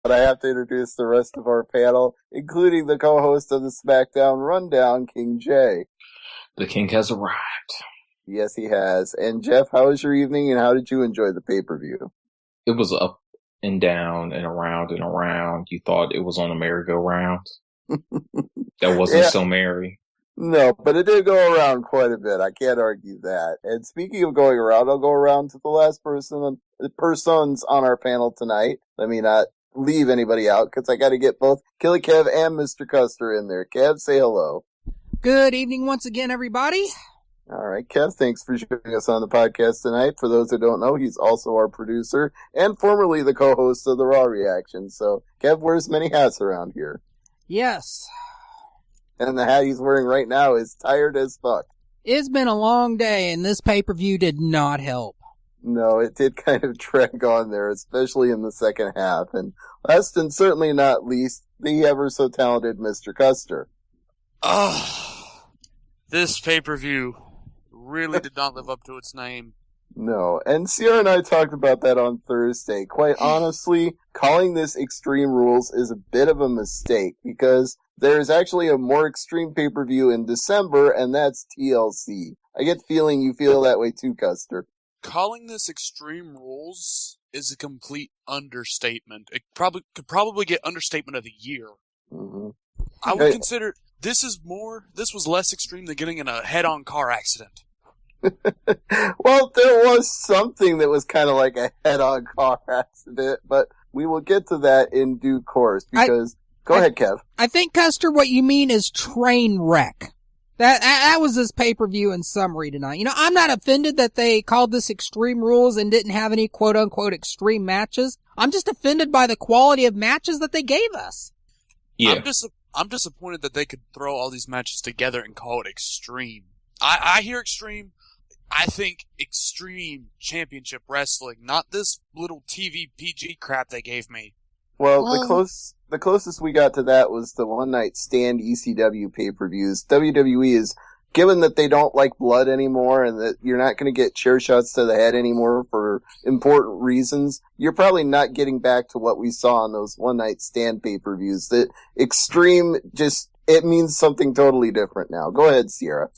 I have to introduce the rest of our panel, including the co-host of the SmackDown Rundown, King J. The king has arrived. Yes, he has. And Jeff, how was your evening, and how did you enjoy the pay-per-view? It was up and down and around and around. You thought it was on a merry-go-round. That wasn't so merry. No, but it did go around quite a bit. I can't argue that. And speaking of going around, I'll go around to the last persons on our panel tonight. Let me not leave anybody out, because I got to get both Killy Kev and Mr. Custer in there. Kev, say hello. Good evening once again, everybody. All right, Kev, thanks for joining us on the podcast tonight. For those who don't know, he's also our producer and formerly the co-host of the Raw Reaction. So, Kev wears many hats around here. Yes. And the hat he's wearing right now is tired as fuck. It's been a long day, and this pay-per-view did not help. No, it did kind of drag on there, especially in the second half. And last and certainly not least, the ever-so-talented Mr. Custer. This pay-per-view really did not live up to its name. No, and Sierra and I talked about that on Thursday. Quite honestly, calling this Extreme Rules is a bit of a mistake, because there is actually a more extreme pay-per-view in December, and that's TLC. I get the feeling you feel that way too, Custer. Calling this Extreme Rules is a complete understatement. It could probably get Understatement of the Year. Mm-hmm. I would consider this was less extreme than getting in a head-on car accident. Well, there was something that was kind of like a head-on car accident, but we will get to that in due course, because... Go ahead, Kev. I think, Custer, what you mean is train wreck. That was this pay-per-view in summary tonight. You know, I'm not offended that they called this Extreme Rules and didn't have any quote-unquote extreme matches. I'm just offended by the quality of matches that they gave us. Yeah. I'm disappointed that they could throw all these matches together and call it extreme. I hear extreme. I think Extreme Championship Wrestling, not this little TV PG crap they gave me. Well, the closest we got to that was the One Night Stand ECW pay-per-views. WWE is, given that they don't like blood anymore and that you're not going to get chair shots to the head anymore for important reasons, you're probably not getting back to what we saw on those One Night Stand pay-per-views. That Extreme it means something totally different now. Go ahead, Sierra.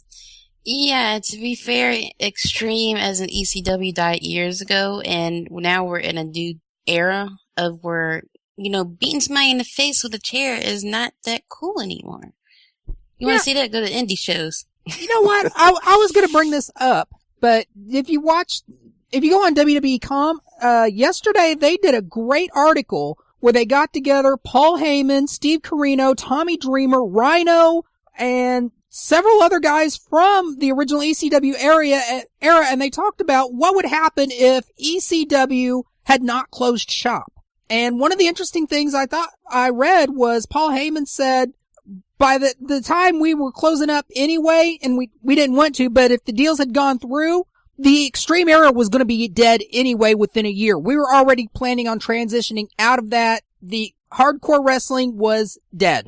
Yeah, to be fair, Extreme as an ECW died years ago, and now we're in a new era of where, beating somebody in the face with a chair is not that cool anymore. You want to see that? Go to indie shows. You know what? I was going to bring this up, but if you go on WWE.com, yesterday they did a great article where they got together Paul Heyman, Steve Corino, Tommy Dreamer, Rhino, and several other guys from the original ECW era, and they talked about what would happen if ECW had not closed shop. And one of the interesting things I read was Paul Heyman said, by the time we were closing up anyway, and we didn't want to, but if the deals had gone through, the Extreme era was going to be dead anyway within a year. We were already planning on transitioning out of that. The hardcore wrestling was dead.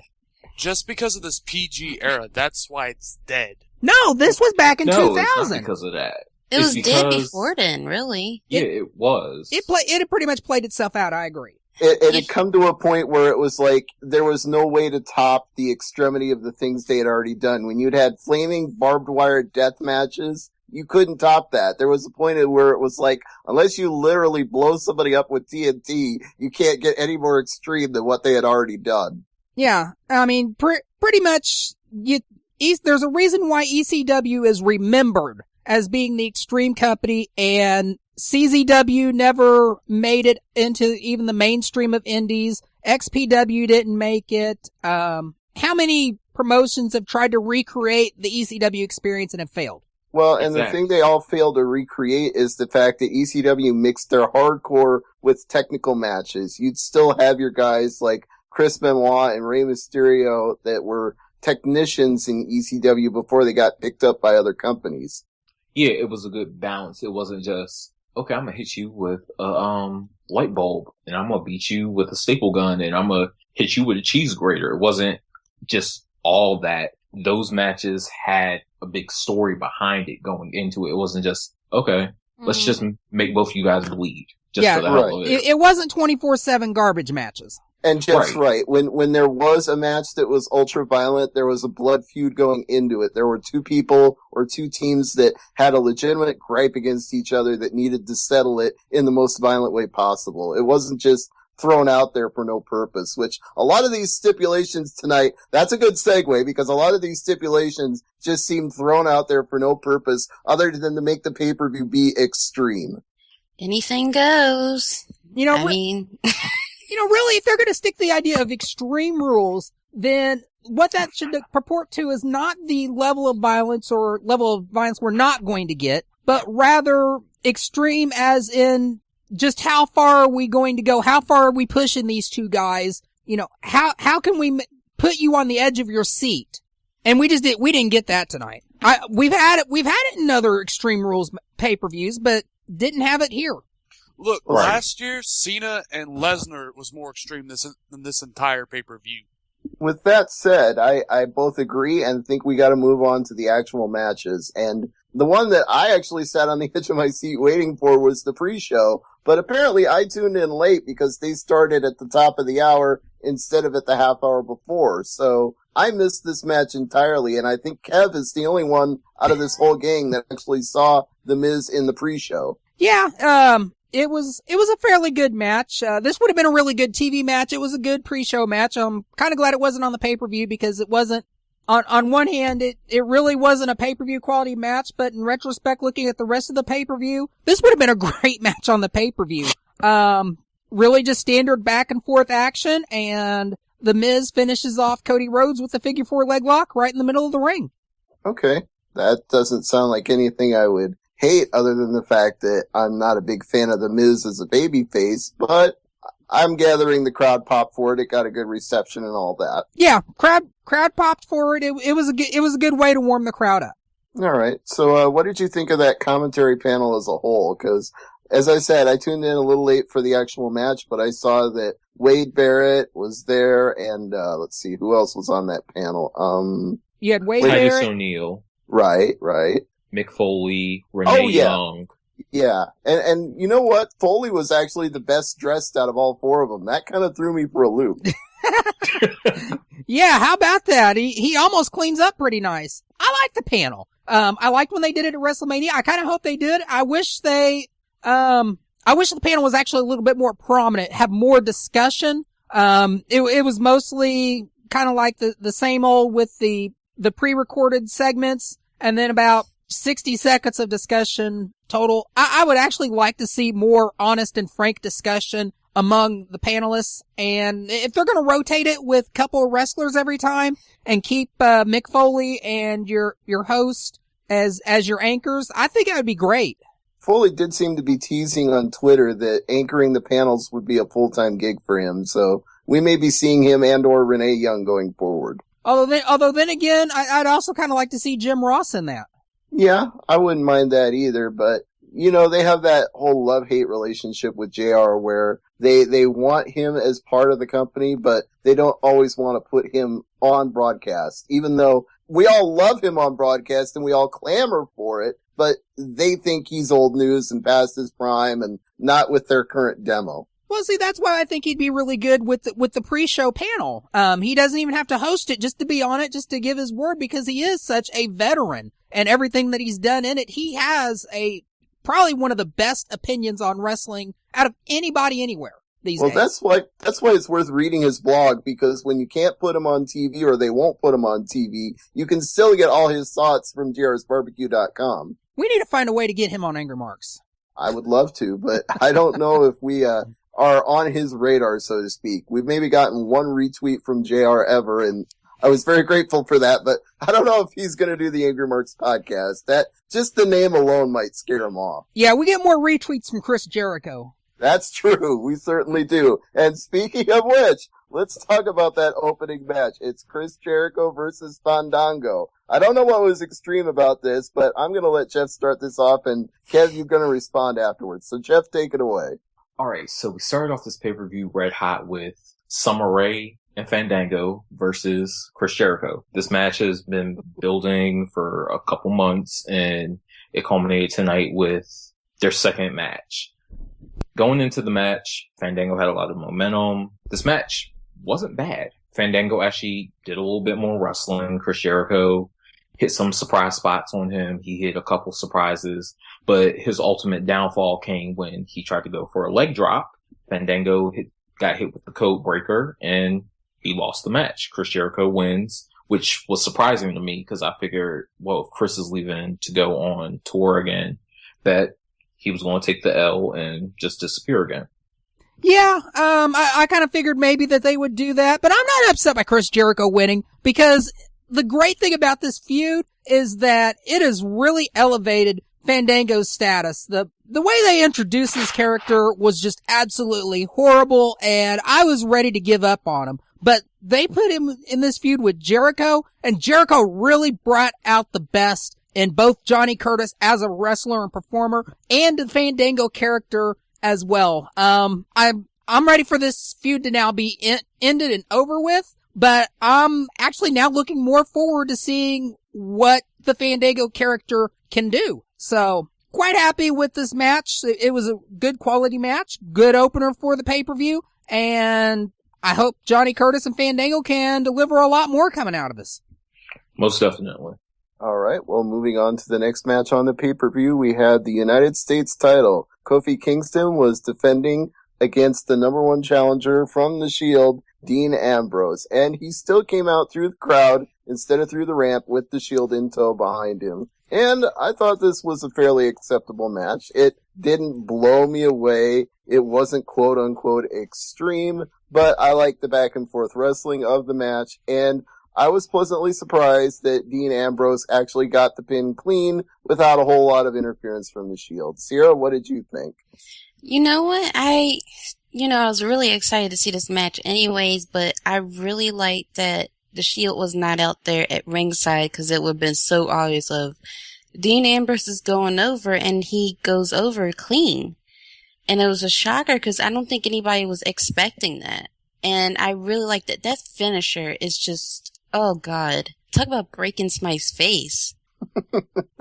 Just because of this PG era, that's why it's dead. No, this was back in 2000. It's not because of that. It was dead before then, really. Yeah, it was. It had pretty much played itself out, I agree. It had come to a point where it was like there was no way to top the extremity of the things they had already done. When you'd had flaming barbed wire death matches, you couldn't top that. There was a point where it was like, unless you literally blow somebody up with TNT, you can't get any more extreme than what they had already done. Yeah, I mean, pretty much, there's a reason why ECW is remembered as being the extreme company, and CZW never made it into even the mainstream of indies. XPW didn't make it. How many promotions have tried to recreate the ECW experience and have failed? Well, and the thing they all failed to recreate is the fact that ECW mixed their hardcore with technical matches. You'd still have your guys like Chris Benoit and Rey Mysterio that were technicians in ECW before they got picked up by other companies. Yeah, it was a good balance. It wasn't just, okay, I'm gonna hit you with a light bulb, and I'm gonna beat you with a staple gun, and I'm gonna hit you with a cheese grater. It wasn't just all that. Those matches had a big story behind it going into it. It wasn't just, okay, let's just make both of you guys bleed. Just for the hell of it. It wasn't 24/7 garbage matches. And Jeff's right. When there was a match that was ultra violent, there was a blood feud going into it. There were two people or two teams that had a legitimate gripe against each other that needed to settle it in the most violent way possible. It wasn't just thrown out there for no purpose, which a lot of these stipulations tonight, that's a good segue because a lot of these stipulations just seem thrown out there for no purpose other than to make the pay-per-view be extreme. Anything goes. Really, if they're going to stick the idea of extreme rules, then what that should purport to is not the level of violence or level of violence we're not going to get, but rather extreme as in just how far are we going to go? How far are we pushing these two guys? How can we put you on the edge of your seat? And we didn't get that tonight. We've had it in other Extreme Rules pay-per-views, but didn't have it here. Look, last year, Cena and Lesnar was more extreme than this entire pay-per-view. With that said, I both agree and think we got to move on to the actual matches. And the one that I actually sat on the edge of my seat waiting for was the pre-show. But apparently I tuned in late because they started at the top of the hour instead of at the half hour before. So I missed this match entirely. And I think Kev is the only one out of this whole gang that actually saw The Miz in the pre-show. Yeah, it was a fairly good match. This would have been a really good TV match. It was a good pre-show match. I'm kind of glad it wasn't on the pay-per-view because it wasn't, on one hand, it really wasn't a pay-per-view quality match, but in retrospect, looking at the rest of the pay-per-view, this would have been a great match on the pay-per-view. Really just standard back and forth action, and The Miz finishes off Cody Rhodes with a figure four leg lock right in the middle of the ring. Okay. That doesn't sound like anything I would hate other than the fact that I'm not a big fan of The Miz as a babyface, but I'm gathering the crowd popped for it. It got a good reception and all that. Yeah, crowd popped for it. It was a good way to warm the crowd up. All right. So, what did you think of that commentary panel as a whole? Because, as I said, I tuned in a little late for the actual match, but I saw that Wade Barrett was there, and let's see, who else was on that panel? You had Wade Titus Barrett. O'Neil. Right. Mick Foley, Renee Young. Yeah. And you know what? Foley was actually the best dressed out of all four of them. That kind of threw me for a loop. Yeah, how about that? He almost cleans up pretty nice. I like the panel. I liked when they did it at WrestleMania. I kind of hope they did. I wish the panel was actually a little bit more prominent, have more discussion. It was mostly kind of like the same old with the pre-recorded segments and then about 60 seconds of discussion total. I would actually like to see more honest and frank discussion among the panelists. And if they're going to rotate it with a couple of wrestlers every time and keep Mick Foley and your host as your anchors, I think that would be great. Foley did seem to be teasing on Twitter that anchoring the panels would be a full-time gig for him. So we may be seeing him and or Renee Young going forward. Although then again, I'd also kind of like to see Jim Ross in that. Yeah, I wouldn't mind that either, but, they have that whole love-hate relationship with JR where they want him as part of the company, but they don't always want to put him on broadcast, even though we all love him on broadcast and we all clamor for it, but they think he's old news and past his prime and not with their current demo. Well, see, that's why I think he'd be really good with the pre-show panel. He doesn't even have to host it just to be on it, just to give his word, because he is such a veteran and everything that he's done in it. He has probably one of the best opinions on wrestling out of anybody anywhere these days. Well, that's why it's worth reading his blog, because when you can't put him on TV or they won't put him on TV, you can still get all his thoughts from jrsbarbecue.com. We need to find a way to get him on Angry Marks. I would love to, but I don't know if we, are on his radar, so to speak. We've maybe gotten one retweet from JR ever, and I was very grateful for that, but I don't know if he's going to do the Angry Marks podcast. That, just the name alone might scare him off. Yeah, we get more retweets from Chris Jericho. That's true. We certainly do. And speaking of which, let's talk about that opening match. It's Chris Jericho versus Fandango. I don't know what was extreme about this, but I'm going to let Jeff start this off, and Kev, you're going to respond afterwards. So Jeff, take it away. All right, so we started off this pay-per-view red hot with Summer Rae and Fandango versus Chris Jericho. This match has been building for a couple months, and it culminated tonight with their second match. going into the match, Fandango had a lot of momentum. This match wasn't bad. Fandango actually did a little bit more wrestling. Chris Jericho hit some surprise spots on him. He hit a couple surprises, but his ultimate downfall came when he tried to go for a leg drop. Fandango got hit with the code breaker and he lost the match. Chris Jericho wins, which was surprising to me because I figured, well, if Chris is leaving to go on tour again, that he was going to take the L and just disappear again. Yeah, I kind of figured maybe that they would do that, but I'm not upset by Chris Jericho winning because the great thing about this feud is that it has really elevated Fandango's status. The way they introduced this character was just absolutely horrible, and I was ready to give up on him. But they put him in this feud with Jericho, and Jericho really brought out the best in both Johnny Curtis as a wrestler and performer and the Fandango character as well. I'm ready for this feud to now be ended and over with, but I'm actually now looking more forward to seeing what the Fandango character can do. So, quite happy with this match. It was a good quality match, good opener for the pay-per-view, and I hope Johnny Curtis and Fandango can deliver a lot more coming out of this. Most definitely. All right, well, moving on to the next match on the pay-per-view, we had the United States title. Kofi Kingston was defending against the number one challenger from the Shield, Dean Ambrose, and he still came out through the crowd instead of through the ramp with the Shield in tow behind him. And I thought this was a fairly acceptable match. It didn't blow me away. It wasn't quote-unquote extreme, but I liked the back-and-forth wrestling of the match, and I was pleasantly surprised that Dean Ambrose actually got the pin clean without a whole lot of interference from the Shield. Sierra, what did you think? You know what? I was really excited to see this match anyways, but I really liked that the Shield was not out there at ringside because it would have been so obvious of Dean Ambrose is going over and he goes over clean. And it was a shocker because I don't think anybody was expecting that. And I really liked that. That finisher is just, oh God. Talk about breaking somebody's face.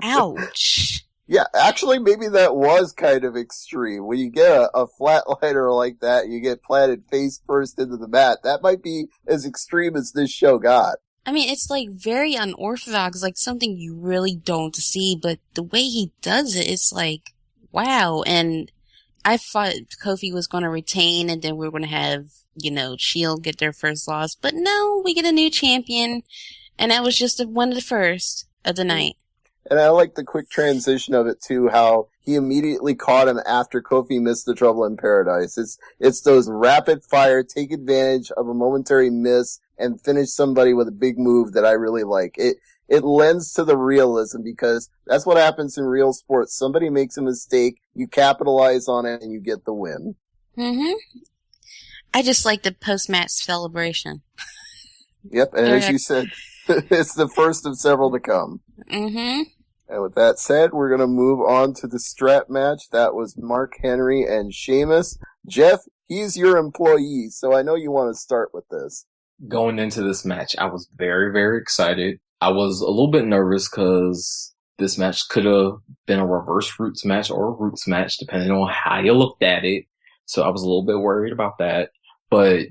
Ouch. Yeah, actually, maybe that was kind of extreme. When you get a flatliner like that, you get planted face first into the mat. That might be as extreme as this show got. I mean, it's like very unorthodox, like something you really don't see, but the way he does it, it's like, wow. And I thought Kofi was going to retain and then we were going to have, Shield get their first loss. But no, we get a new champion. And that was just one of the first of the night. And I like the quick transition of it too, how he immediately caught him after Kofi missed the Trouble in Paradise. It's those rapid fire, take advantage of a momentary miss and finish somebody with a big move that I really like. It lends to the realism because that's what happens in real sports. Somebody makes a mistake, you capitalize on it, and you get the win. Mm-hmm. I just like the post-match celebration. Yep, and as you said, it's the first of several to come. Mm-hmm. And with that said, we're going to move on to the strap match. That was Mark Henry and Sheamus. Jeff, he's your employee, so I know you want to start with this. Going into this match, I was very, very excited. I was a little bit nervous because this match could have been a reverse Roots match or a Roots match, depending on how you looked at it. So I was a little bit worried about that. But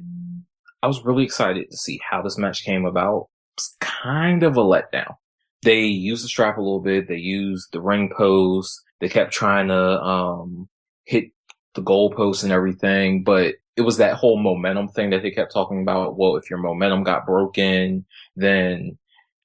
I was really excited to see how this match came about. It's kind of a letdown. They used the strap a little bit. They used the ring post. They kept trying to hit the goalpost and everything, but it was that whole momentum thing that they kept talking about. Well, if your momentum got broken, then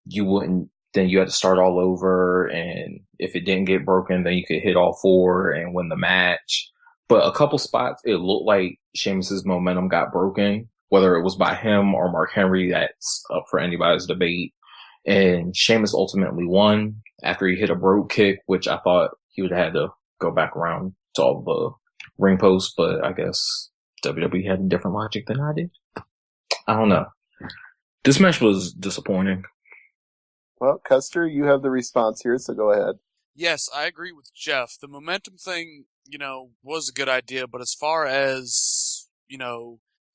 you had to start all over. And if it didn't get broken, then you could hit all four and win the match. But a couple spots, it looked like Sheamus's momentum got broken, whether it was by him or Mark Henry. That's up for anybody's debate. And Sheamus ultimately won after he hit a brogue kick, which I thought he would have had to go back around to all the ring posts, but I guess WWE had a different logic than I did. I don't know. This match was disappointing. Well, Custer, you have the response here, so go ahead. Yes, I agree with Jeff. The momentum thing, was a good idea, but as far as,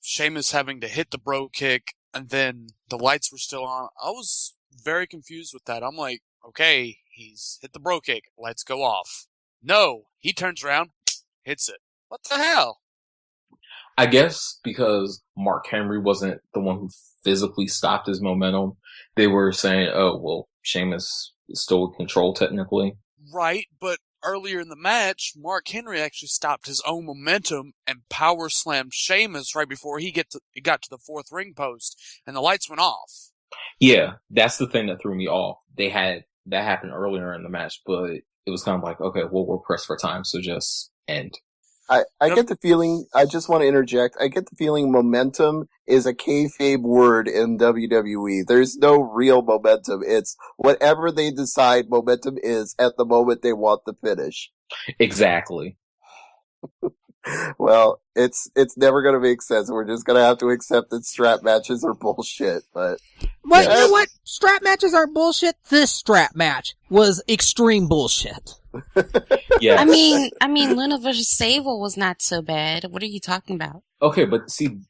Sheamus having to hit the brogue kick and then the lights were still on, I was very confused with that. I'm like, okay, he's hit the brogue kick, lights go off. No, he turns around, hits it. What the hell? I guess because Mark Henry wasn't the one who physically stopped his momentum, they were saying, oh, well, Sheamus is still in control technically. Right, but earlier in the match, Mark Henry actually stopped his own momentum and power slammed Sheamus right before he got to the fourth ring post, and the lights went off. Yeah, that's the thing that threw me off. That happened earlier in the match, but it was kind of like, okay, well, we're pressed for time, so just end. I get the feeling, I just want to interject, I get the feeling momentum is a kayfabe word in WWE. There's no real momentum. It's whatever they decide momentum is at the moment they want the finish. Exactly. Well, it's never going to make sense. We're just going to have to accept that strap matches are bullshit, but... Well, you know what? Strap matches aren't bullshit. This strap match was extreme bullshit. Yeah. I mean, Luna versus Sable was not so bad. What are you talking about? Okay, but see,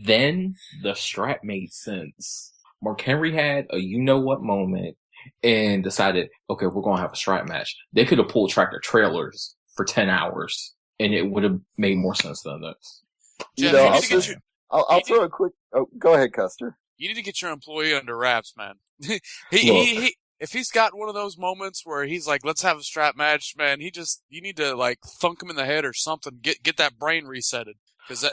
then the strap made sense. Mark Henry had a you-know-what moment and decided, okay, we're going to have a strap match. They could have pulled tractor trailers for 10 hours, and it would have made more sense than this. Jeff, I'll throw a quick... Oh, go ahead, Custer. You need to get your employee under wraps, man. If he's got one of those moments where he's like, let's have a strap match, man, you need to like thunk him in the head or something. Get that brain resetted. Cause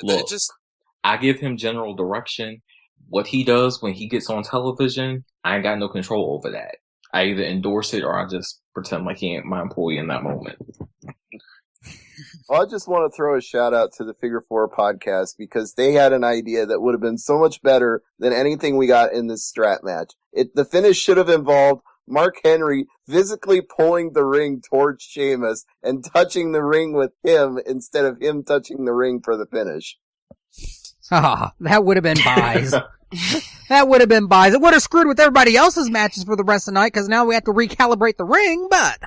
I give him general direction. What he does when he gets on television, I ain't got no control over that. I either endorse it or I just pretend like he ain't my employee in that moment. Well, I just want to throw a shout out to the Figure 4 podcast because they had an idea that would have been so much better than anything we got in this strap match. The finish should have involved Mark Henry physically pulling the ring towards Sheamus and touching the ring with him instead of him touching the ring for the finish. Ah, that would have been buys. That would have been buys. It would have screwed with everybody else's matches for the rest of the night because now we have to recalibrate the ring, but...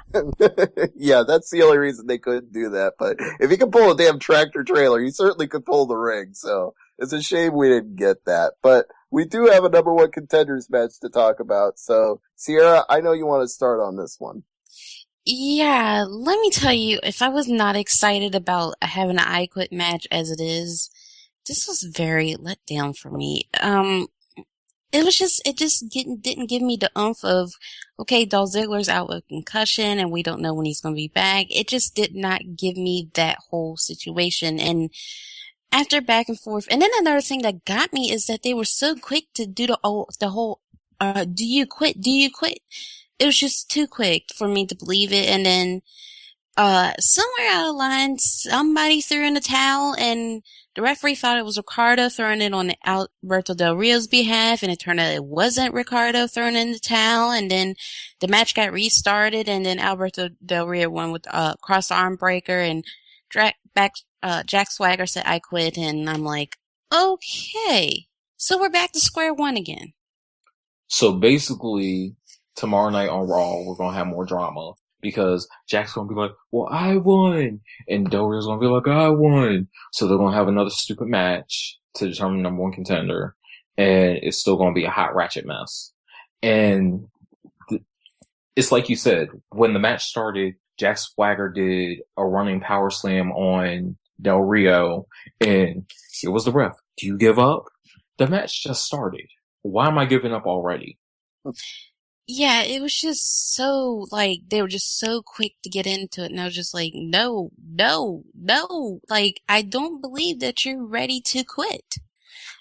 Yeah, that's the only reason they couldn't do that. But if he could pull a damn tractor trailer, he certainly could pull the ring. So it's a shame we didn't get that. But we do have a number one contenders match to talk about. So, Sierra, I know you want to start on this one. Yeah, let me tell you, if I was not excited about having an I Quit match as it is, this was very let down for me. It just didn't give me the oomph of, okay, Dolph Ziggler's out with concussion and we don't know when he's going to be back. It just did not give me that whole situation. And after back and forth, and then another thing that got me is that they were so quick to do the whole, do you quit? Do you quit? It was just too quick for me to believe it. And then, somewhere out of line, somebody threw in a towel and the referee thought it was Ricardo throwing it on Alberto Del Rio's behalf, and it turned out it wasn't Ricardo throwing in the towel, and then the match got restarted, and then Alberto Del Rio won with a cross-arm breaker, and Jack Swagger said, I quit, and I'm like, okay, so we're back to square one again. So basically, tomorrow night on Raw, we're going to have more drama. Because Jack's going to be like, well, I won. And Del Rio's going to be like, I won. So they're going to have another stupid match to determine the number one contender. And it's still going to be a hot ratchet mess. And it's like you said, when the match started, Jack Swagger did a running power slam on Del Rio. And here was the ref. Do you give up? The match just started. Why am I giving up already? Yeah, it was just so, like, they were just so quick to get into it, and I was just like, no, like, I don't believe that you're ready to quit.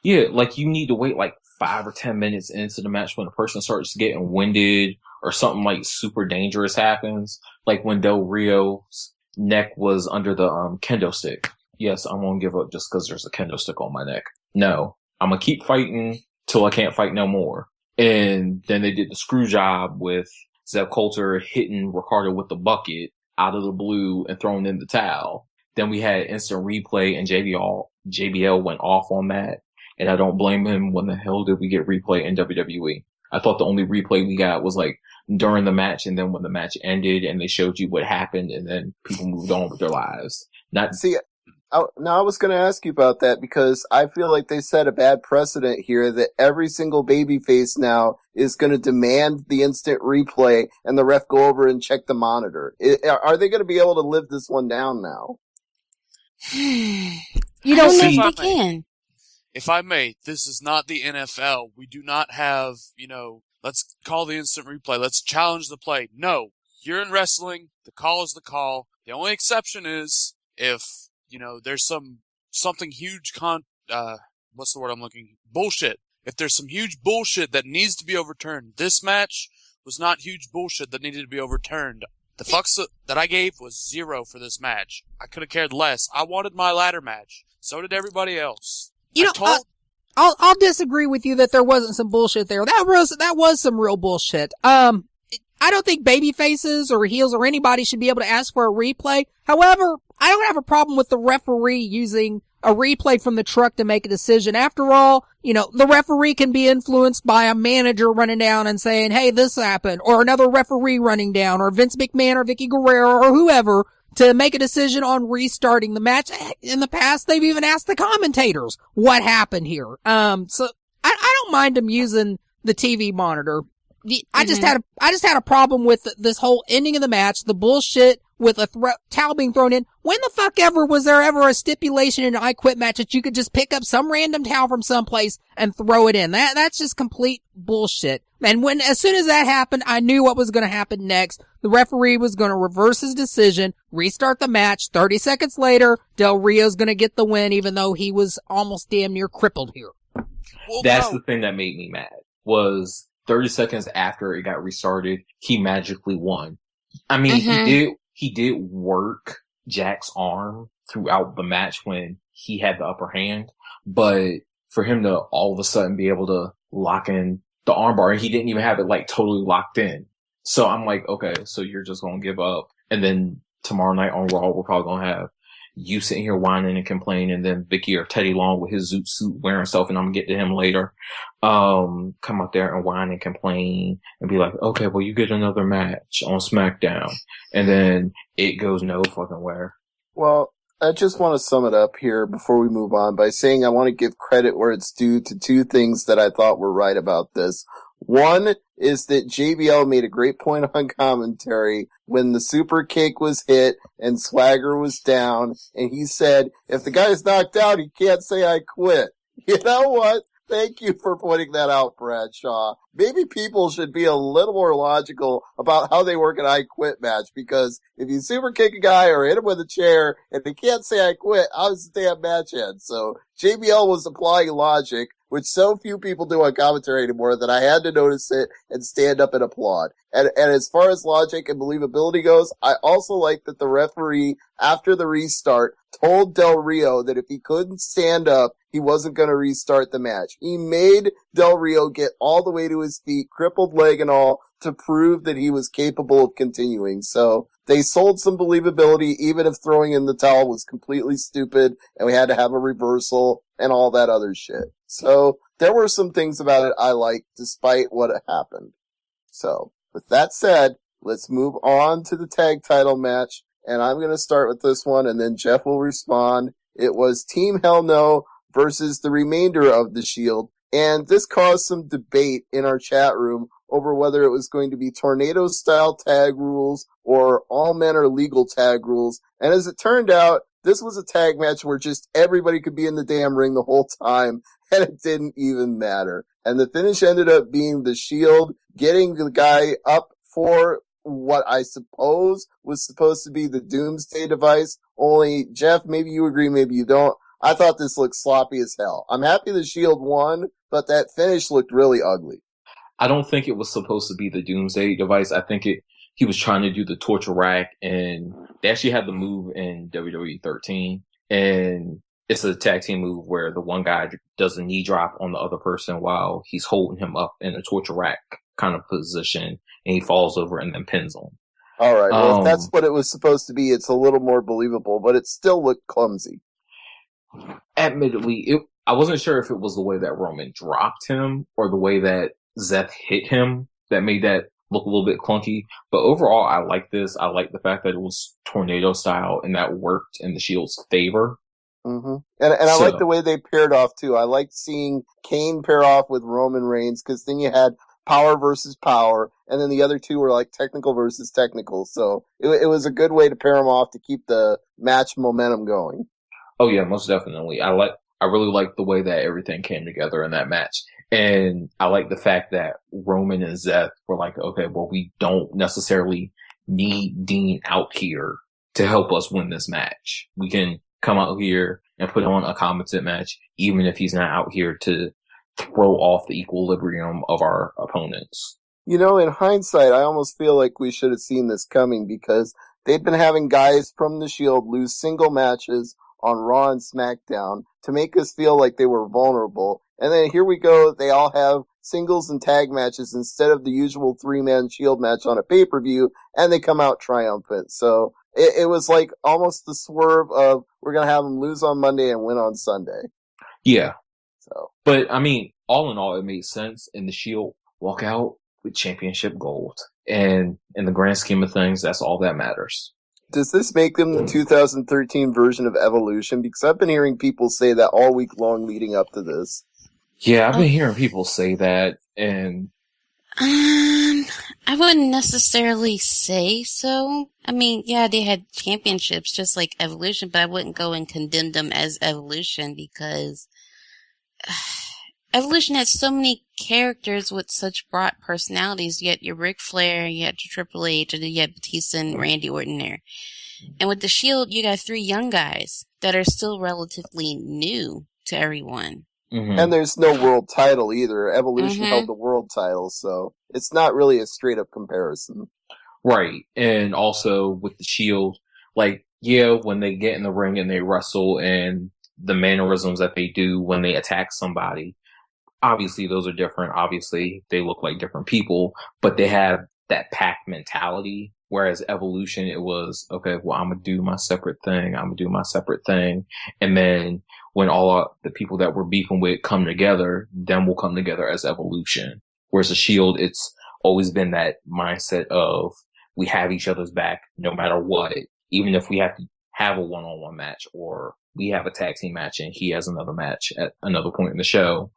Yeah, like, you need to wait, like, 5 or 10 minutes into the match when the person starts getting winded, or something, like, super dangerous happens, like when Del Rio's neck was under the, kendo stick. Yes, I'm gonna give up just because there's a kendo stick on my neck. No, I'm gonna keep fighting till I can't fight no more. And then they did the screw job with Zeb Coulter hitting Ricardo with the bucket out of the blue and throwing in the towel. Then we had instant replay and JBL went off on that. And I don't blame him. When the hell did we get replay in WWE? I thought the only replay we got was like during the match and then when the match ended and they showed you what happened and then people moved on with their lives. Now, I was going to ask you about that because I feel like they set a bad precedent here that every single babyface now is going to demand the instant replay and the ref go over and check the monitor. Are they going to be able to live this one down now? You I know, don't know see- if they can. If I may, this is not the NFL. We do not have, let's call the instant replay. Let's challenge the play. No, you're in wrestling. The call is the call. The only exception is if, there's something huge what's the word I'm looking? Bullshit. If there's some huge bullshit that needs to be overturned, this match was not huge bullshit that needed to be overturned. The fucks that I gave was 0 for this match. I could have cared less. I wanted my ladder match. So did everybody else. I'll disagree with you that there wasn't some bullshit there. That was some real bullshit. I don't think baby faces or heels or anybody should be able to ask for a replay. However, I don't have a problem with the referee using a replay from the truck to make a decision. After all, the referee can be influenced by a manager running down and saying, hey, this happened, or another referee running down, or Vince McMahon or Vicky Guerrero or whoever to make a decision on restarting the match. In the past, they've even asked the commentators what happened here. So I don't mind them using the TV monitor. I just had a problem with this whole ending of the match, the bullshit with a towel being thrown in. When the fuck ever was there ever a stipulation in an I Quit match that you could just pick up some random towel from someplace and throw it in? That's just complete bullshit. And as soon as that happened, I knew what was going to happen next. The referee was going to reverse his decision, restart the match. 30 seconds later, Del Rio's going to get the win, even though he was almost damn near crippled here. Well, That's no. the thing that made me mad, was 30 seconds after it got restarted, he magically won. I mean, he did work Jack's arm throughout the match when he had the upper hand, but for him to all of a sudden be able to lock in the armbar, and he didn't even have it like totally locked in. So I'm like, okay, so you're just gonna give up, and then tomorrow night on Raw, we're probably gonna have you sitting here whining and complaining, and then Vicky or Teddy Long with his zoot suit wearing stuff, and I'm gonna get to him later, come out there and whine and complain and be like, okay, well, you get another match on SmackDown, and then it goes no fucking where. Well, I just want to sum it up here before we move on by saying I want to give credit where it's due to two things that I thought were right about this. One is that JBL made a great point on commentary when the super kick was hit and Swagger was down, and he said, if the guy's knocked out, he can't say I quit. You know what? Thank you for pointing that out, Bradshaw. Maybe people should be a little more logical about how they work an I Quit match, because if you super kick a guy or hit him with a chair and they can't say I quit, how does the damn match end? So JBL was applying logic, which so few people do on commentary anymore, that I had to notice it and stand up and applaud. And as far as logic and believability goes, I also like that the referee, after the restart, told Del Rio that if he couldn't stand up, he wasn't going to restart the match. He made Del Rio get all the way to his feet, crippled leg and all, to prove that he was capable of continuing. So they sold some believability, even if throwing in the towel was completely stupid and we had to have a reversal and all that other shit. So there were some things about it I liked, despite what happened. So with that said, let's move on to the tag title match. And I'm going to start with this one, and then Jeff will respond. It was Team Hell No versus the remainder of the Shield. And this caused some debate in our chat room over whether it was going to be tornado-style tag rules or all men are legal tag rules. And as it turned out, this was a tag match where just everybody could be in the damn ring the whole time, and it didn't even matter. And the finish ended up being the Shield getting the guy up for what I suppose was supposed to be the Doomsday device. Only, Jeff, maybe you agree, maybe you don't. I thought this looked sloppy as hell. I'm happy the Shield won, but that finish looked really ugly. I don't think it was supposed to be the Doomsday device. I think he was trying to do the torture rack, and they actually had the move in WWE 13, and it's a tag team move where the one guy does a knee drop on the other person while he's holding him up in a torture rack kind of position, and he falls over and then pins him. All right. Well, if that's what it was supposed to be, it's a little more believable, but it still looked clumsy. Admittedly, I wasn't sure if it was the way that Roman dropped him or the way that Zeth hit him that made that look a little bit clunky. But overall, I like this. I like the fact that it was tornado style and that worked in the Shield's favor. Mm-hmm. And I like the way they paired off too. I liked seeing Kane pair off with Roman Reigns, because then you had power versus power, and then the other two were like technical versus technical. So it was a good way to pair them off to keep the match momentum going. Oh yeah, most definitely. I really like the way that everything came together in that match. And I like the fact that Roman and Seth were like, okay, well, we don't necessarily need Dean out here to help us win this match. We can come out here and put on a competent match, even if he's not out here to throw off the equilibrium of our opponents. You know, in hindsight, I almost feel like we should have seen this coming because they'd been having guys from the Shield lose single matches on Raw and SmackDown to make us feel like they were vulnerable. And then here we go, they all have singles and tag matches instead of the usual three-man Shield match on a pay-per-view, and they come out triumphant. So it was like almost the swerve of we're going to have them lose on Monday and win on Sunday. Yeah. So, but I mean, all in all, it made sense, and the Shield walk out with championship gold. And in the grand scheme of things, that's all that matters. Does this make them the 2013 version of Evolution? Because I've been hearing people say that all week long leading up to this. Yeah, I've been hearing people say that, and I wouldn't necessarily say so. I mean, yeah, they had championships just like Evolution, but I wouldn't go and condemn them as Evolution because Evolution had so many characters with such broad personalities. You had your Ric Flair, you had your Triple H, and then you had Batista and Randy Orton there. And with the Shield, you got 3 young guys that are still relatively new to everyone. Mm-hmm. And there's no world title either. Evolution held the world title, so it's not really a straight up comparison. Right. And also with the Shield, like, yeah, when they get in the ring and they wrestle and the mannerisms that they do when they attack somebody, obviously those are different. Obviously they look like different people, but they have that pack mentality. Whereas Evolution, it was, okay, well, I'm going to do my separate thing. And then when all the people that we're beefing with come together, then we'll come together as Evolution. Whereas the Shield, it's always been that mindset of we have each other's back no matter what. Even if we have to have a one-on-one match or we have a tag team match and he has another match at another point in the show,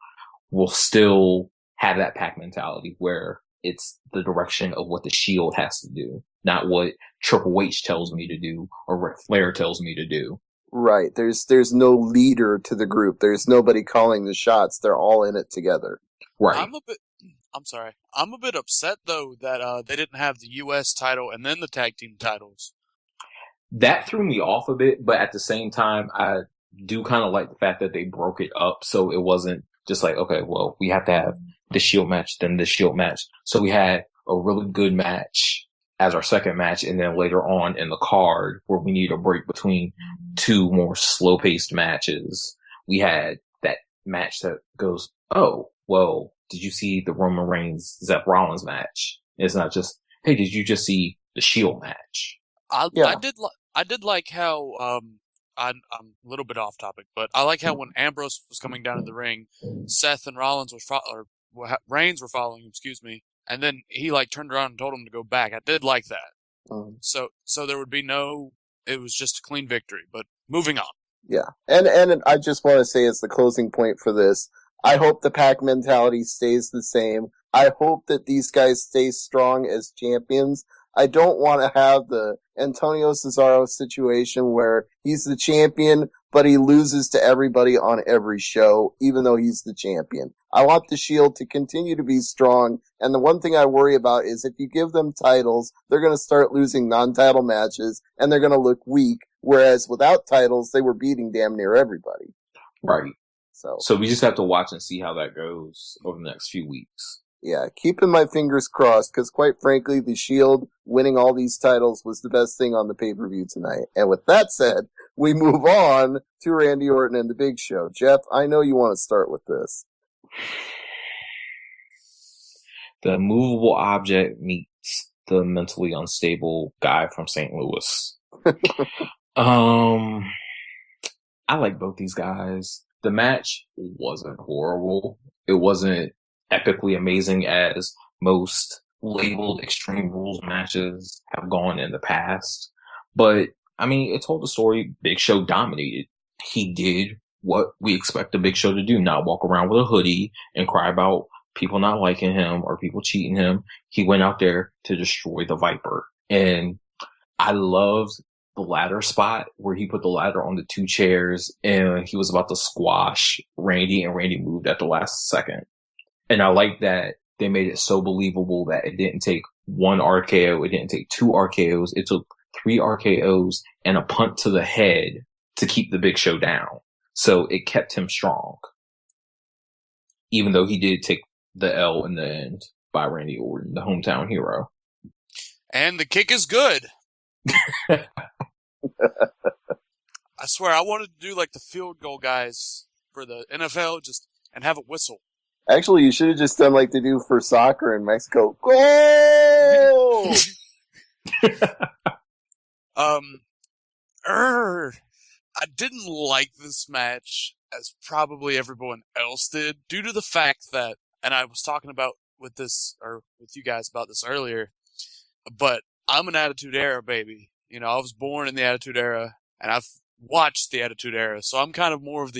we'll still have that pack mentality where it's the direction of what the Shield has to do, not what Triple H tells me to do or Ric Flair tells me to do. Right. There's no leader to the group. There's nobody calling the shots. They're all in it together. Right. I'm a bit upset though that they didn't have the US title and then the tag team titles. That threw me off a bit, but at the same time, I do kind of like the fact that they broke it up so it wasn't just like, okay, well, we have to have the Shield match, then the Shield match. So we had a really good match as our second match, and then later on in the card, where we need a break between 2 more slow-paced matches, we had that match that goes, oh, well, did you see the Roman Reigns Seth Rollins match? It's not just, hey, did you just see the Shield match? I did like how I'm a little bit off topic, but I like how when Ambrose was coming down in the ring, Seth and Reigns were following him, and then he like turned around and told him to go back. I did like that. So there would be it was just a clean victory. But moving on. Yeah, and I just want to say as the closing point for this, I hope the pack mentality stays the same. I hope that these guys stay strong as champions. I don't want to have the Antonio Cesaro situation where he's the champion, but he loses to everybody on every show, even though he's the champion. I want the Shield to continue to be strong, and the one thing I worry about is if you give them titles, they're going to start losing non-title matches, and they're going to look weak, whereas without titles, they were beating damn near everybody. Right. So we just have to watch and see how that goes over the next few weeks. Yeah, keeping my fingers crossed, because quite frankly, the Shield winning all these titles was the best thing on the pay-per-view tonight. And with that said, we move on to Randy Orton and the Big Show. Jeff, I know you want to start with this. The movable object meets the mentally unstable guy from St. Louis. I like both these guys. The match wasn't horrible. It wasn't epically amazing as most labeled Extreme Rules matches have gone in the past. But, I mean, it told the story. Big Show dominated. He did what we expect the Big Show to do, not walk around with a hoodie and cry about people not liking him or people cheating him. He went out there to destroy the Viper. And I loved the ladder spot where he put the ladder on the 2 chairs and he was about to squash Randy and Randy moved at the last second. And I like that they made it so believable that it didn't take 1 RKO. It didn't take 2 RKOs. It took 3 RKOs and a punt to the head to keep the Big Show down. So it kept him strong. Even though he did take the L in the end by Randy Orton, the hometown hero. And the kick is good. I swear, I wanted to do like the field goal guys for the NFL and have a whistle. Actually, you should have just done like they do for soccer in Mexico. Goal! I didn't like this match as probably everyone else did due to the fact that, and I was talking about with you guys about this earlier, but I'm an Attitude Era baby. You know, I was born in the Attitude Era and I've watched the Attitude Era. So I'm kind of more of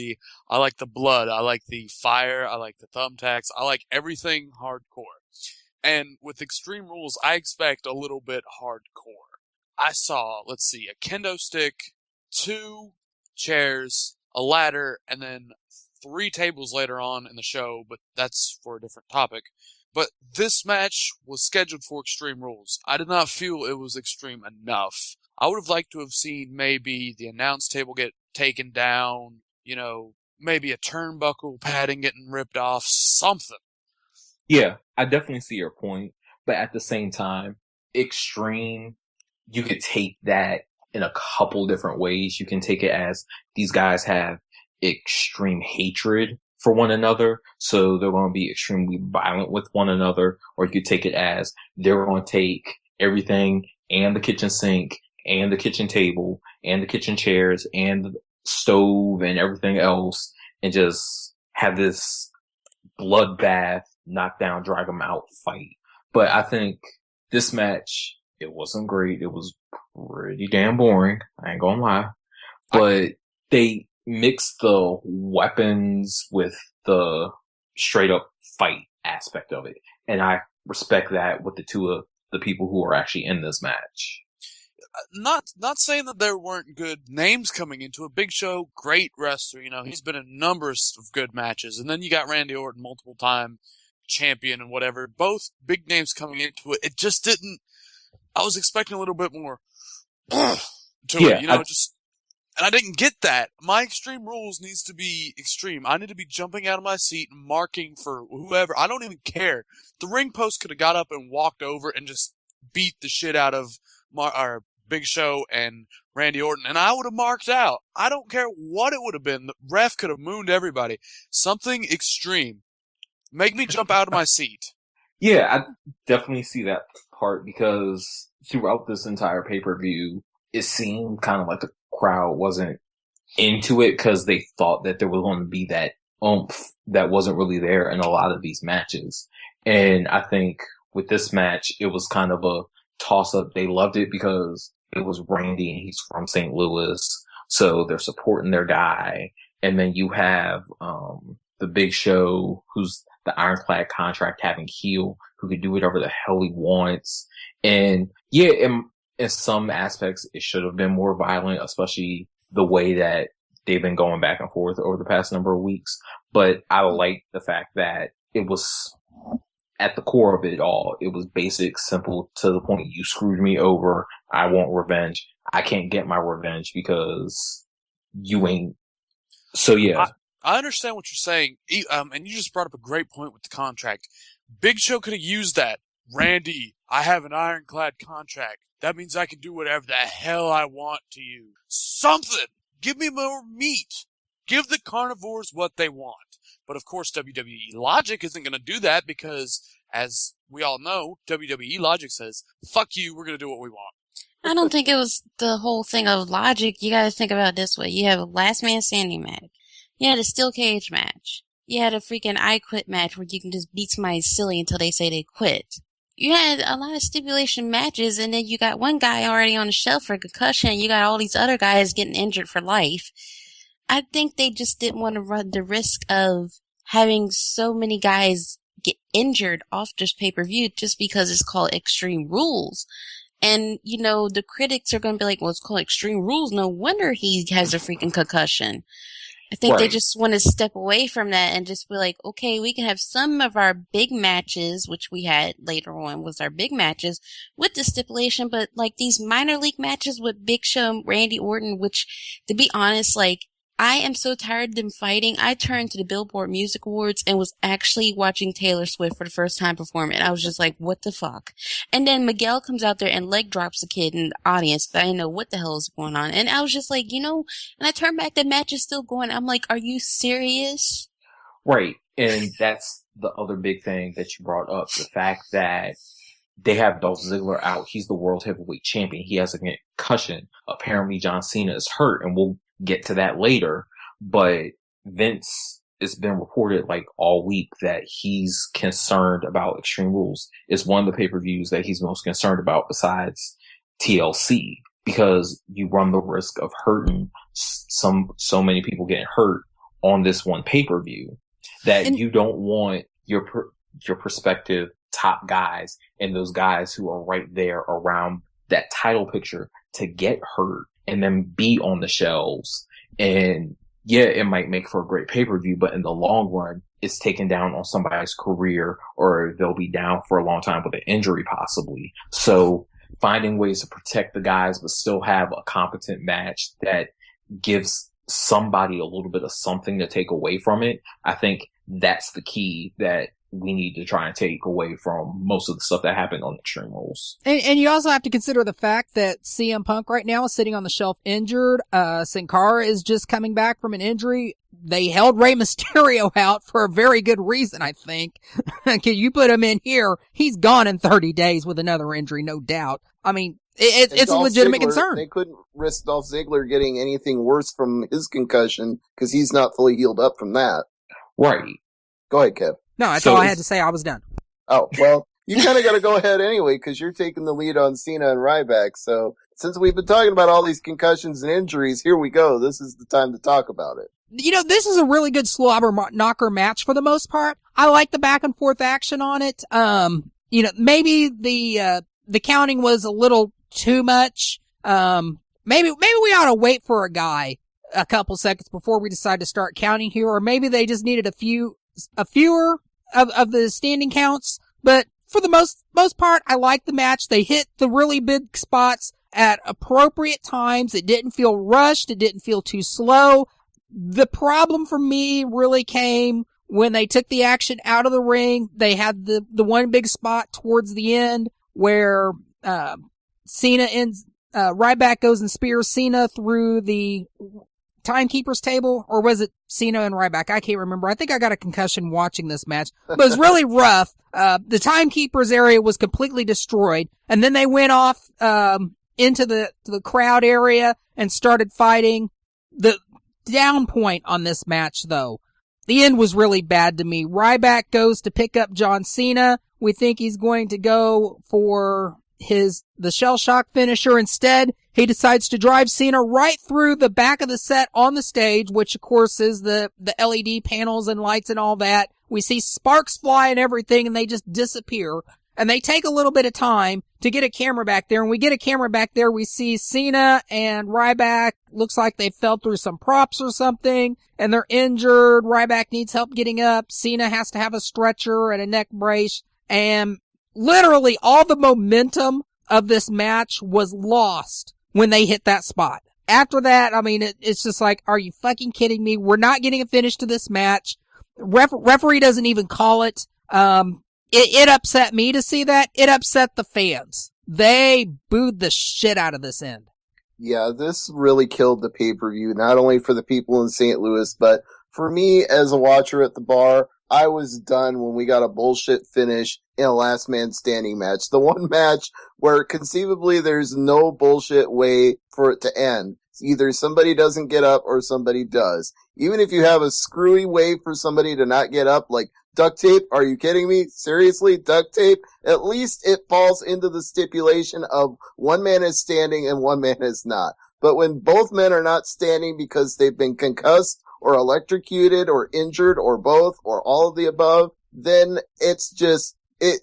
I like the blood. I like the fire. I like the thumbtacks. I like everything hardcore. And with Extreme Rules, I expect a little bit hardcore. I saw, let's see, a kendo stick, 2 chairs, a ladder, and then 3 tables later on in the show, but that's for a different topic. But this match was scheduled for Extreme Rules. I did not feel it was extreme enough. I would have liked to have seen maybe the announce table get taken down, you know, maybe a turnbuckle padding getting ripped off, something. Yeah, I definitely see your point. But at the same time, extreme, you could take that in a couple different ways. You can take it as these guys have extreme hatred for one another, so they're going to be extremely violent with one another. Or you could take it as they're going to take everything and the kitchen sink and the kitchen table and the kitchen chairs and the stove and everything else and just have this bloodbath, knock down, drag them out fight. But I think this match, it wasn't great. It was pretty damn boring. I ain't gonna lie. But they mixed the weapons with the straight up fight aspect of it. And I respect that with the 2 of the people who are actually in this match. Not saying that there weren't good names coming into it. Big Show, great wrestler. You know, he's been in numbers of good matches. And then you got Randy Orton, multiple time champion and whatever. Both big names coming into it. It just didn't. I was expecting a little bit more to it. You know, and I didn't get that. My Extreme Rules needs to be extreme. I need to be jumping out of my seat and marking for whoever. I don't even care. The ring post could have got up and walked over and just beat the shit out of Big Show and Randy Orton, and I would have marked out. I don't care what it would have been. The ref could have mooned everybody. Something extreme. Make me jump out of my seat. Yeah, I definitely see that part because throughout this entire pay-per-view, it seemed kind of like the crowd wasn't into it because they thought that there was going to be that oomph that wasn't really there in a lot of these matches. And I think with this match, it was kind of a toss-up. They loved it because it was Randy and he's from St. Louis, so they're supporting their guy. And then you have the Big Show, who's the ironclad contract having heel, who can do whatever the hell he wants. And yeah, in some aspects, it should have been more violent, especially the way that they've been going back and forth over the past number of weeks. But I like the fact that it was, at the core of it all, it was basic, simple, to the point. You screwed me over. I want revenge. I can't get my revenge because you ain't. So yeah. I understand what you're saying. And you just brought up a great point with the contract. Big Show could have used that. Randy, I have an ironclad contract. That means I can do whatever the hell I want to you. Something! Give me more meat. Give the carnivores what they want. But of course, WWE logic isn't going to do that because, as we all know, WWE logic says, fuck you, we're going to do what we want. I don't think it was the whole thing of logic. You gotta think about it this way. You have a last man standing match. You had a steel cage match. You had a freaking I quit match where you can just beat somebody silly until they say they quit. You had a lot of stipulation matches, and then you got one guy already on the shelf for concussion, and you got all these other guys getting injured for life. I think they just didn't want to run the risk of having so many guys get injured off this pay-per-view just because it's called Extreme Rules. And, the critics are going to be like, well, it's called Extreme Rules. No wonder he has a freaking concussion. I think they just want to step away from that and just be like, okay, we can have some of our big matches, which we had later on was our big matches with the stipulation, but like these minor league matches with Big Show and Randy Orton, which to be honest, like I am so tired of them fighting. I turned to the Billboard Music Awards and was actually watching Taylor Swift for the first time perform. And I was just like, what the fuck? And then Miguel comes out there and leg drops a kid in the audience. But I didn't know what the hell is going on. And I was just like, and I turned back, the match is still going. I'm like, are you serious? Right. And that's the other big thing that you brought up. The fact that they have Dolph Ziggler out. He's the world heavyweight champion. He has a concussion. Apparently John Cena is hurt, and we'll get to that later. But Vince, it's been reported like all week that he's concerned about Extreme Rules. It's one of the pay-per-views that he's most concerned about besides TLC, because you run the risk of hurting so many people getting hurt on this one pay-per-view that you don't want your prospective top guys and those guys who are right there around that title picture to get hurt and then be on the shelves. And yeah, it might make for a great pay-per-view, but in the long run, it's taken down on somebody's career, or they'll be down for a long time with an injury possibly. So finding ways to protect the guys but still have a competent match that gives somebody a little bit of something to take away from it, I think that's the key that we need to try and take away from most of the stuff that happened on Extreme Rules. And you also have to consider the fact that CM Punk right now is sitting on the shelf injured. Sin Cara is just coming back from an injury. They held Rey Mysterio out for a very good reason, I think. Can you put him in here? He's gone in 30 days with another injury, no doubt. I mean, it's a legitimate concern. They couldn't risk Dolph Ziggler getting anything worse from his concussion because he's not fully healed up from that. Right. Go ahead, Kev. No, that's all I had to say. I was done. Oh, well, you kind of got to go ahead anyway because you're taking the lead on Cena and Ryback. So since we've been talking about all these concussions and injuries, here we go. This is the time to talk about it. This is a really good slobber knocker match for the most part. I like the back and forth action on it. Maybe the counting was a little too much. Maybe we ought to wait for a guy a couple seconds before we decide to start counting here, or maybe they just needed a fewer of the standing counts. But for the most part, I like the match. They hit the really big spots at appropriate times. It didn't feel rushed. It didn't feel too slow. The problem for me really came when they took the action out of the ring. They had the one big spot towards the end where Cena ends, Ryback goes and spears Cena through the timekeeper's table, or was it Cena and Ryback? I can't remember. I think I got a concussion watching this match, but it was really rough. The timekeeper's area was completely destroyed, and then they went off into the crowd area and started fighting. The down point on this match, though, the end was really bad to me. Ryback goes to pick up John Cena. We think he's going to go for the shell shock finisher. Instead, he decides to drive Cena right through the back of the set on the stage, which of course is the LED panels and lights and all that. We see sparks fly and everything, and they just disappear. And they take a little bit of time to get a camera back there. And we get a camera back there, we see Cena and Ryback. Looks like they fell through some props or something, and they're injured. Ryback needs help getting up. Cena has to have a stretcher and a neck brace. And literally all the momentum of this match was lost when they hit that spot. After that, I mean, it's just like, are you fucking kidding me? We're not getting a finish to this match. Referee doesn't even call it. It upset me to see that. It upset the fans. They booed the shit out of this end. Yeah, this really killed the pay-per-view, not only for the people in St. Louis, but for me as a watcher at the bar. I was done when we got a bullshit finish in a last man standing match. The one match where conceivably there's no bullshit way for it to end. Either somebody doesn't get up or somebody does. Even if you have a screwy way for somebody to not get up, like duct tape, are you kidding me? Seriously, duct tape? At least it falls into the stipulation of one man is standing and one man is not. But when both men are not standing because they've been concussed or electrocuted or injured or both or all of the above, then it's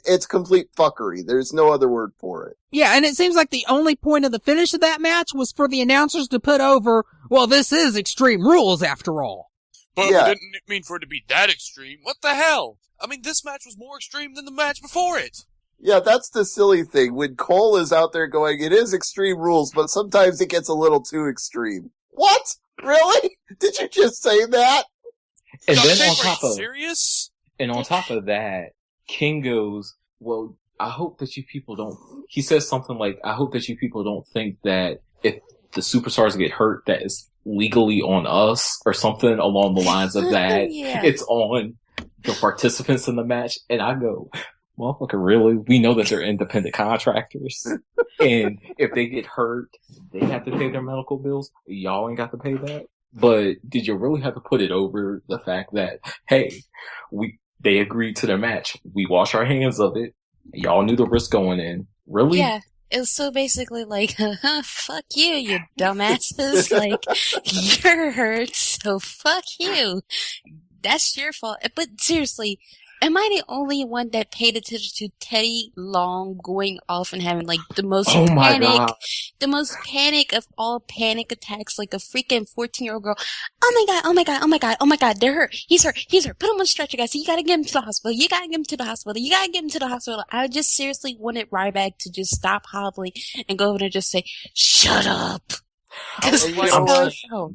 it's complete fuckery. There's no other word for it. Yeah, and it seems like the only point of the finish of that match was for the announcers to put over, well, this is Extreme Rules after all. But Yeah. we didn't mean for it to be that extreme. What the hell? I mean, this match was more extreme than the match before it. Yeah, that's the silly thing. When Cole is out there going, it is Extreme Rules, but sometimes it gets a little too extreme. What? Really? Did you just say that? And No, then Jay, on are you top of serious? and on top of that, King goes, well, I hope that you people don't, he says something like, I hope that you people don't think that if the superstars get hurt, that is legally on us, or something along the lines of that. Yeah. It's on the participants in the match. And I go, motherfucker, really? We know that they're independent contractors. And if they get hurt, they have to pay their medical bills. Y'all ain't got to pay that. But did you really have to put it over the fact that, hey, they agreed to their match. We wash our hands of it. Y'all knew the risk going in. Really? Yeah. It was so basically like, fuck you dumbasses. Like, you're hurt, so fuck you. That's your fault. But seriously, am I the only one that paid attention to Teddy Long going off and having like the most Oh my God. the most panic of all panic attacks, like a freaking 14-year-old girl. Oh my God, oh my God, oh my God, oh my God, they're hurt. He's hurt. Put him on a stretcher, guys. You gotta get him to the hospital. You gotta get him to the hospital. You gotta get him to the hospital. I just seriously wanted Ryback to just stop hobbling and go over and just say, shut up. Because And you it's know how what? it felt.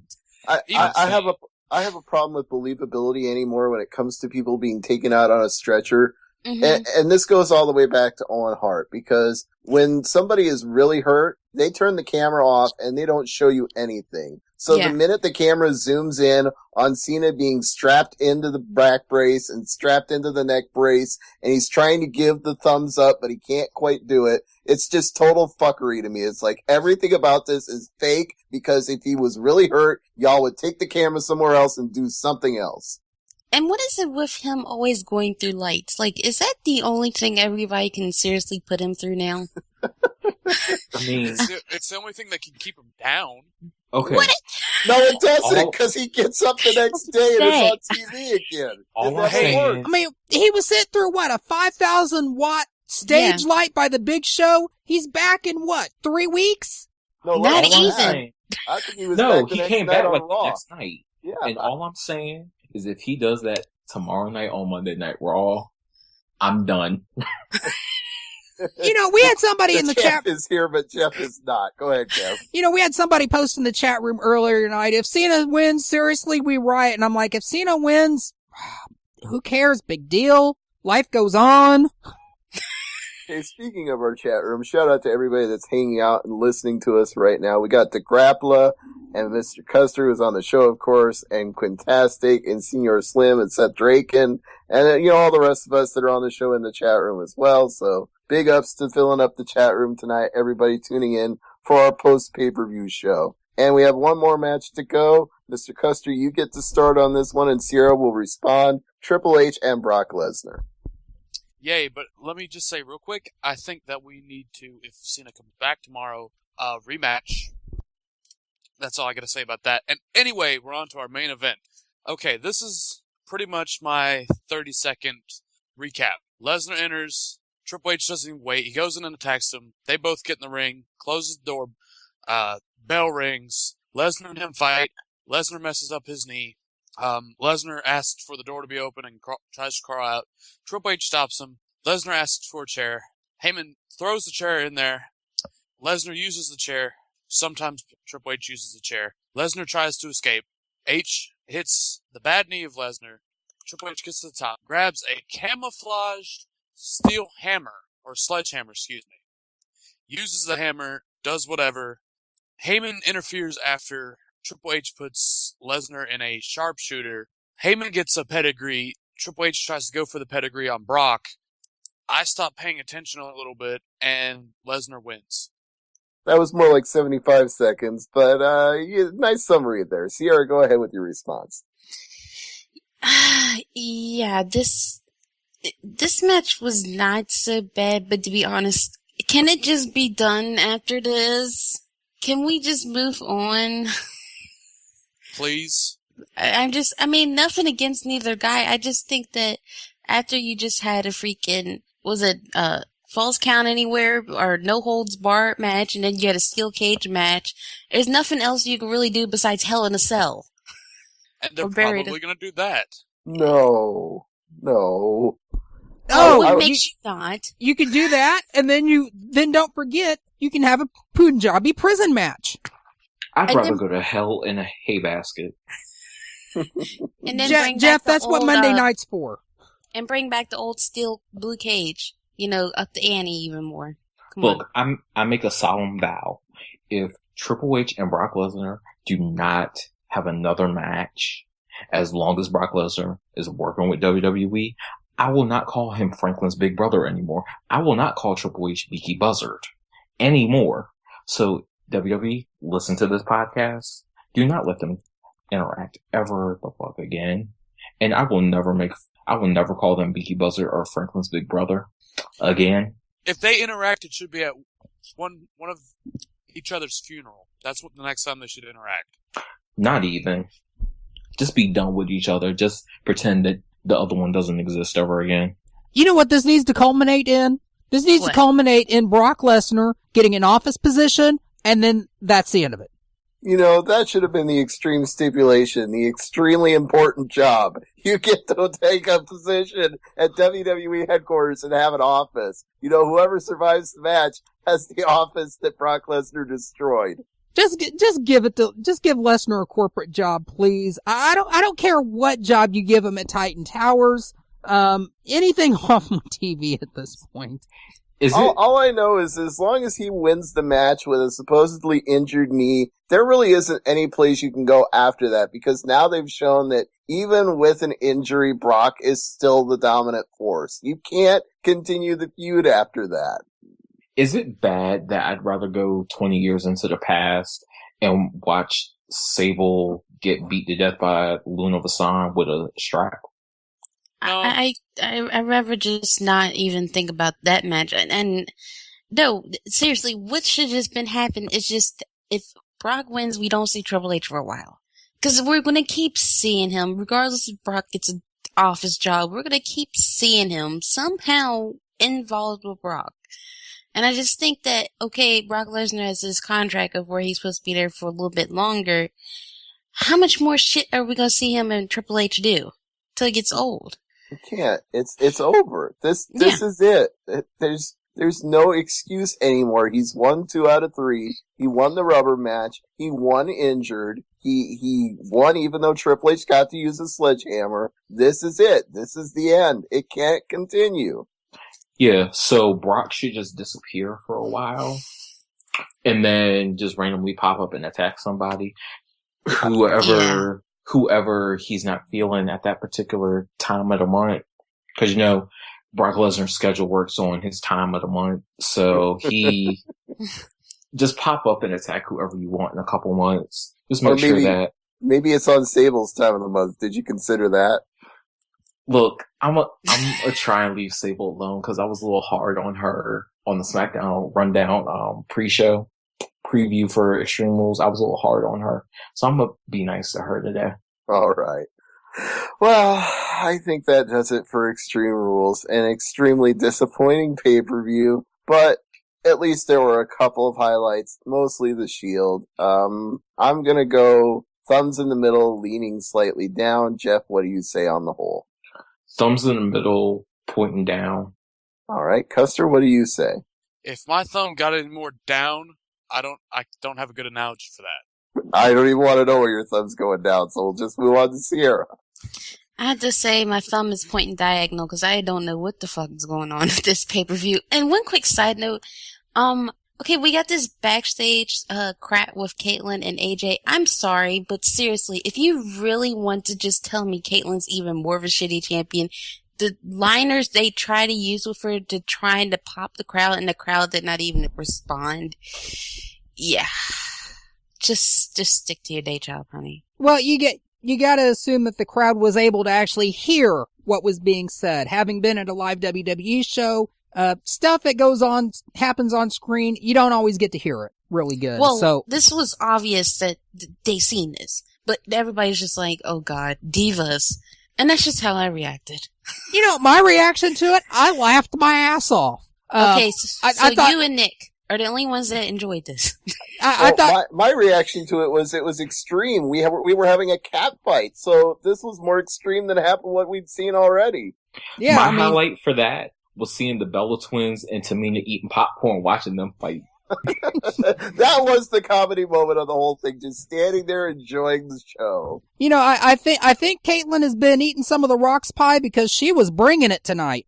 I have a problem with believability anymore when it comes to people being taken out on a stretcher. Mhm. And this goes all the way back to Owen Hart, because when somebody is really hurt, they turn the camera off and they don't show you anything. So Yeah. the minute the camera zooms in on Cena being strapped into the back brace and strapped into the neck brace, and he's trying to give the thumbs up, but he can't quite do it, it's just total fuckery to me. It's like everything about this is fake, because if he was really hurt, y'all would take the camera somewhere else and do something else. And what is it with him always going through lights? Like, is that the only thing everybody can seriously put him through now? I mean, It's the only thing that can keep him down. okay. What? No, it doesn't, All- because he gets up the next day and Say. it's on TV again. All It I'm never saying- works. I mean, he was sitting through what, a 5,000 watt stage light by the Big Show? He's back in what, 3 weeks? No, Not less than even. that. Saying, I think he was no, back the he next came night back on like Raw. the next night. Yeah. And all I'm saying is if he does that tomorrow night on Monday Night Raw, I'm done. You know, we had somebody in the Jeff chat, is here, but Jeff is not. Go ahead, Jeff. you know, we had somebody post in the chat room earlier tonight, if Cena wins, seriously, we riot. And I'm like, if Cena wins, who cares? Big deal. Life goes on. Hey, speaking of our chat room, shout out to everybody that's hanging out and listening to us right now. We got the Grappler and Mr. Custer, who's on the show, of course, and Quintastic and Senior Slim and Seth Draken, and you know, all the rest of us that are on the show in the chat room as well. So big ups to filling up the chat room tonight. Everybody tuning in for our post pay-per-view show. And we have one more match to go. Mr. Custer, you get to start on this one, and Sierra will respond. Triple H and Brock Lesnar. Yay, but let me just say real quick, I think that we need to, if Cena comes back tomorrow, rematch. That's all I gotta say about that. And anyway, we're on to our main event. Okay, this is pretty much my 30-second recap. Lesnar enters, Triple H doesn't even wait, he goes in and attacks him, they both get in the ring, closes the door, bell rings, Lesnar and him fight, Lesnar messes up his knee, Lesnar asks for the door to be open and tries to crawl out. Triple H stops him. Lesnar asks for a chair. Heyman throws the chair in there. Lesnar uses the chair. Sometimes Triple H uses the chair. Lesnar tries to escape. H hits the bad knee of Lesnar. Triple H gets to the top, grabs a camouflaged steel hammer, or sledgehammer, excuse me. Uses the hammer, does whatever. Heyman interferes after Triple H puts Lesnar in a sharpshooter. Heyman gets a pedigree. Triple H tries to go for the pedigree on Brock. I stop paying attention a little bit, and Lesnar wins. That was more like 75 seconds, but nice summary there. Sierra, go ahead with your response. Yeah, this match was not so bad, but to be honest, can it just be done after this? Can we just move on? Please? I mean, nothing against neither guy. I just think that after you just had a freaking was it Falls Count Anywhere or No Holds Barred match, and then you had a steel cage match. There's nothing else you can really do besides Hell in a Cell. And they're probably going to do that. No. Oh, what makes you not? You could do that, and then don't forget, you can have a Punjabi prison match. I'd rather go to hell in a hay basket. And then Jeff, that's what Monday night's for. And bring back the old steel blue cage. Up the ante even more. Look, I make a solemn vow. If Triple H and Brock Lesnar do not have another match, as long as Brock Lesnar is working with WWE, I will not call him Franklin's big brother anymore. I will not call Triple H Beaky Buzzard anymore. So, WWE, listen to this podcast. Do not let them interact ever the fuck again. And I will never call them Beaky Buzzard or Franklin's big brother again. If they interact, it should be at one of each other's funeral. That's what the next time they should interact. Not even. Just be done with each other. Just pretend that the other one doesn't exist ever again. You know what this needs to culminate in? This needs to culminate in Brock Lesnar getting an office position, and then that's the end of it. That should have been the extreme stipulation, the extremely important job. You get to take a position at WWE headquarters and have an office. Whoever survives the match has the office that Brock Lesnar destroyed. Just give Lesnar a corporate job, please. I don't care what job you give him at Titan Towers. Anything off my TV at this point. All I know is as long as he wins the match with a supposedly injured knee, there really isn't any place you can go after that, because now they've shown that even with an injury, Brock is still the dominant force. You can't continue the feud after that. Is it bad that I'd rather go 20 years into the past and watch Sable get beat to death by Luna Vasan with a strap? No. I'd rather just not even think about that match. And no, seriously, what should have been happening is just if Brock wins, we don't see Triple H for a while. Because we're going to keep seeing him, regardless if Brock gets an office job, we're going to keep seeing him somehow involved with Brock. And I just think that, okay, Brock Lesnar has his contract of where he's supposed to be there for a little bit longer. How much more shit are we going to see him and Triple H do till he gets old? You can't. It's over. This is it. There's no excuse anymore. He's won 2 out of 3. He won the rubber match. He won injured. He won even though Triple H got to use a sledgehammer. This is it. This is the end. It can't continue. Yeah, so Brock should just disappear for a while and then just randomly pop up and attack somebody. Whoever he's not feeling at that particular time of the month. Because, Brock Lesnar's schedule works on his time of the month. So he just pop up and attack whoever you want in a couple months. Just make sure that. Maybe it's on Sable's time of the month. Did you consider that? Look, I'm a try and leave Sable alone because I was a little hard on her on the SmackDown rundown pre-show preview for Extreme Rules. I was a little hard on her, so I'm gonna be nice to her today. All right. Well, I think that does it for Extreme Rules. An extremely disappointing pay-per-view, but at least there were a couple of highlights, mostly the Shield. I'm gonna go thumbs in the middle, leaning slightly down. Jeff, what do you say on the whole? Thumbs in the middle, pointing down. All right, Custer, what do you say? If my thumb got any more down, I don't have a good analogy for that. I don't even want to know where your thumb's going down, so we'll just move on to Sierra. I have to say my thumb is pointing diagonal because I don't know what the fuck is going on with this pay-per-view. And one quick side note, okay, we got this backstage crap with Kaitlyn and AJ. I'm sorry, but seriously, if you really want to just tell me Kaitlyn's even more of a shitty champion, the liners they try to use with her to trying to pop the crowd, and the crowd did not even respond. Yeah. Just stick to your day job, honey. Well, you gotta assume that the crowd was able to actually hear what was being said. Having been at a live WWE show, stuff that happens on screen, you don't always get to hear it really good. Well, so this was obvious that they seen this, but everybody's just like, oh god, divas. And that's just how I reacted. You know, my reaction to it, I laughed my ass off. Okay, so I thought, you and Nick are the only ones that enjoyed this. I thought my reaction to it was extreme. We were having a cat fight, so this was more extreme than half of what we'd seen already. yeah, My highlight for that was seeing the Bella twins and Tamina eating popcorn, watching them fight. That was the comedy moment of the whole thing, just standing there enjoying the show. you know, I think Kaitlyn has been eating some of the Rock's pie because she was bringing it tonight.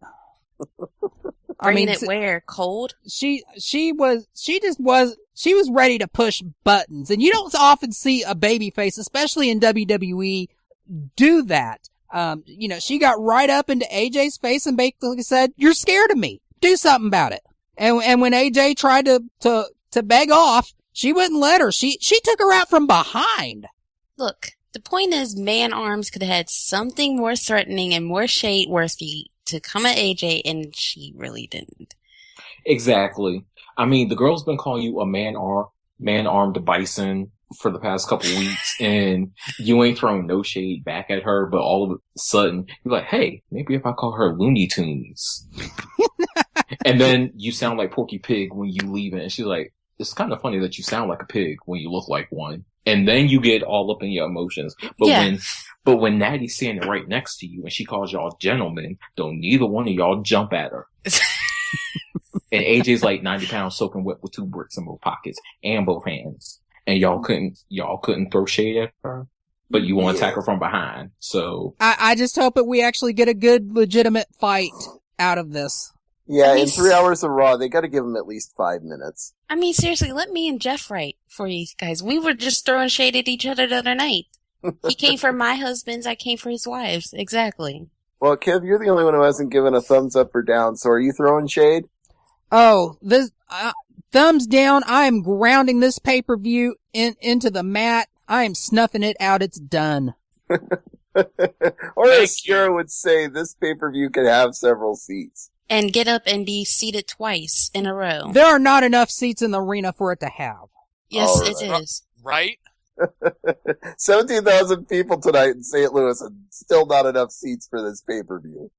Bringing it where? Cold? She was ready to push buttons, and you don't often see a babyface, especially in WWE, do that. You know, she got right up into AJ's face and basically said, "You're scared of me. Do something about it." And when AJ tried to beg off, she wouldn't let her. She took her out from behind. Look, the point is, Man Arms could have had something more threatening and more shade-worthy to come at AJ, and she really didn't. Exactly. I mean, the girl's been calling you a man-armed bison for the past couple weeks, and you ain't throwing no shade back at her, but all of a sudden, you're like, hey, maybe if I call her Looney Tunes. And then you sound like Porky Pig when you leave it, and she's like, it's kind of funny that you sound like a pig when you look like one. And then you get all up in your emotions. But when Natty's standing right next to you and she calls y'all gentlemen, don't neither one of y'all jump at her. And AJ's like 90 pounds soaking wet with 2 bricks in both pockets and both hands. And y'all couldn't throw shade at her, but you want to attack her from behind. So I just hope that we actually get a good, legitimate fight out of this. Yeah, in 3 hours of Raw, they got to give him at least 5 minutes. I mean, seriously, let me and Jeff write for you guys. We were just throwing shade at each other the other night. He came for my husbands, I came for his wives. Exactly. Well, Kev, you're the only one who hasn't given a thumbs up or down, so are you throwing shade? Oh, this thumbs down. I am grounding this pay-per-view into the mat. I am snuffing it out. It's done. Or as Sierra would say, this pay-per-view could have several seats. And get up and be seated twice in a row. There are not enough seats in the arena for it to have. Yes, All it is. Right? 17,000 people tonight in St. Louis and still not enough seats for this pay-per-view.